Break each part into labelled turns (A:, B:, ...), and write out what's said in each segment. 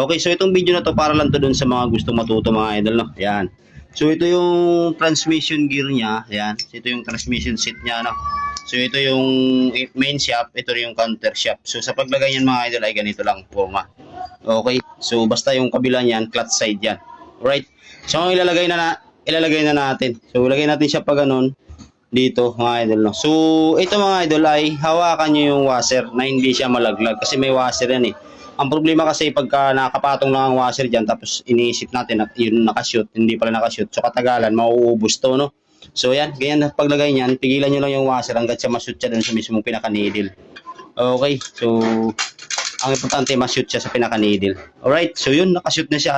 A: Okay, so itong video na to para lang to dun sa mga gustong matuto mga idol, no? Yan. So ito yung transmission gear niya, yan. Ito yung transmission set niya, no? So ito yung main shaft, ito yung counter shaft. So sa paglagay niyan mga idol ay ganito lang forma. Okay, so basta yung kabila niyan, clutch side yan. Alright, so ilalagay na natin. So ilagay natin siya pa ganun dito mga idol, no? So ito mga idol ay hawakan nyo yung washer na hindi siya malaglag kasi may washer yan eh. Ang problema kasi pagka nakapatong lang ang washer dyan tapos iniisip natin na yun nakashoot, hindi pala nakashoot, so katagalan mauubos to, no? So yan, ganyan na paglagay niyan, pigilan nyo lang yung washer hanggat siya mashoot siya dun sa mismong pinaka-needle. Okay, so ang importante mashoot siya sa pinaka-needle. Alright, so yun, nakashoot na siya.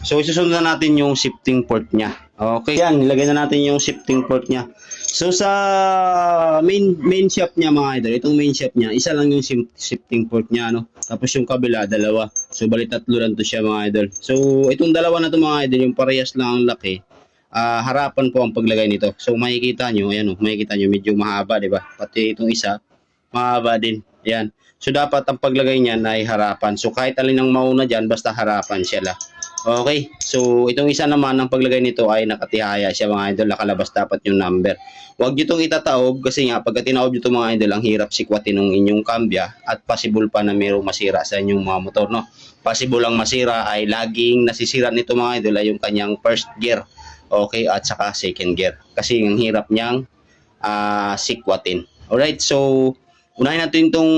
A: So isusunod na natin yung shifting port niya. Okay, yan, nilagay na natin yung shifting port niya. So sa main shaft niya mga idol, itong main shaft niya, isa lang yung shifting port niya, no? Tapos yung kabila, dalawa. So bali tatlo lang to siya mga idol. So itong dalawa na to mga idol, yung parehas lang ang laki. Harapan po ang paglagay nito. So makikita nyo, ayan, makikita nyo medyo mahaba, di ba? Pati itong isa, mahaba din. Ayan. So dapat ang paglagay niyan ay harapan. So kahit alin ang mauna diyan, basta harapan siya lang. Okay, so itong isa naman ang paglagay nito ay nakatihaya siya mga idol, nakalabas dapat yung number. Huwag nyo itong itataob kasi nga pagka tinaob nyo itong mga idol, ang hirap sikwatin ng inyong kambya at possible pa na mayroong masira sa inyong mga motor, no? Possible ang masira ay laging nasisira nito mga idol ay yung kanyang first gear, okay, at saka second gear. Kasi ang hirap niyang sikwatin. Alright, so unahin natin itong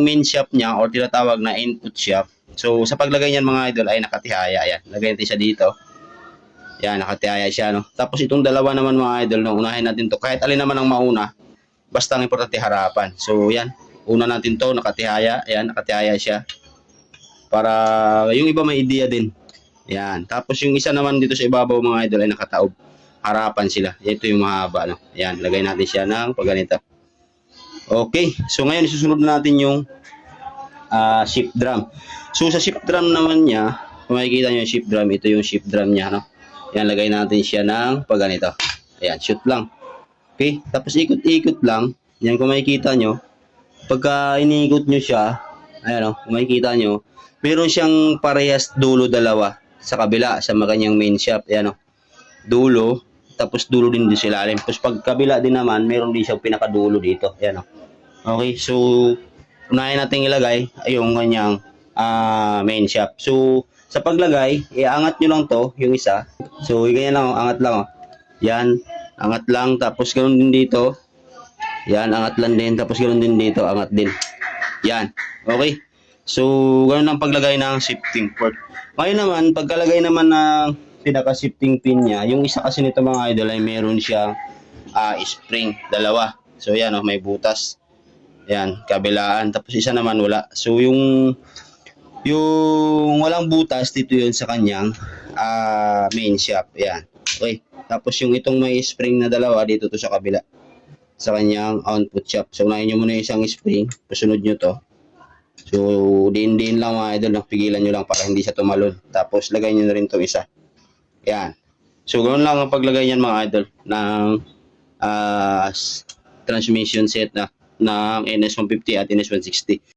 A: main shaft niya or tinatawag na input shaft. So, sa paglagay niyan mga idol ay nakatihaya. Yan. Lagay natin siya dito. Yan, nakatihaya siya, no? Tapos itong dalawa naman mga idol, no? Unahin natin to. Kahit alin naman ang mauna, basta ang importante harapan. So, yan. Una natin to, nakatihaya. Yan, nakatihaya siya. Para yung iba may idea din. Yan. Tapos yung isa naman dito sa ibabaw mga idol ay nakataob. Harapan sila. Ito yung mahaba, no? Yan, lagay natin siya ng pagganito. Okay. So, ngayon isusunod na natin yung shift drum. So sa shift drum naman niya, kung makikita nyo yung shift drum, ito yung shift drum niya, no? Yan, lagay natin siya ng pagganito. Ayan, shoot lang. Okay, tapos ikot-ikot lang. Yan, kung makikita nyo, pagka iniikot nyo siya, ayan, no? Kung makikita nyo, meron siyang parehas dulo dalawa sa kabila, sa kanyang main shaft. Ayan, no? Dulo, tapos dulo din sa ilalim. Tapos pag kabila din naman, meron din siyang pinakadulo dito. Ayan, no? Okay, so unahin natin ilagay ay yung kanyang main shaft. So sa paglagay, iangat nyo lang to, yung isa. So ganyan lang, angat lang, oh. Yan, angat lang, tapos ganoon din dito. Yan, angat lang din, tapos ganoon din dito, angat din. Yan, okay. So ganoon ang paglagay ng shifting port. Ngayon naman, pagkalagay naman ng pinaka-shifting pin niya, yung isa kasi nito mga idol ay meron siyang spring, dalawa. So yan, oh, may butas. Yan, kabilaan. Tapos isa naman wala. So yung walang butas dito yun sa kanyang main shaft. Yan. Okay. Tapos yung itong may spring na dalawa dito to sa kabila. Sa kanyang output shaft. So unahin nyo muna yung isang spring. Pasunod nyo to. So din lang mga idol. Pigilan nyo lang para hindi siya tumalon. Tapos lagay nyo na rin itong isa. Yan. So ganoon lang ang paglagay niyan mga idol ng transmission set na ng NS150 at NS160.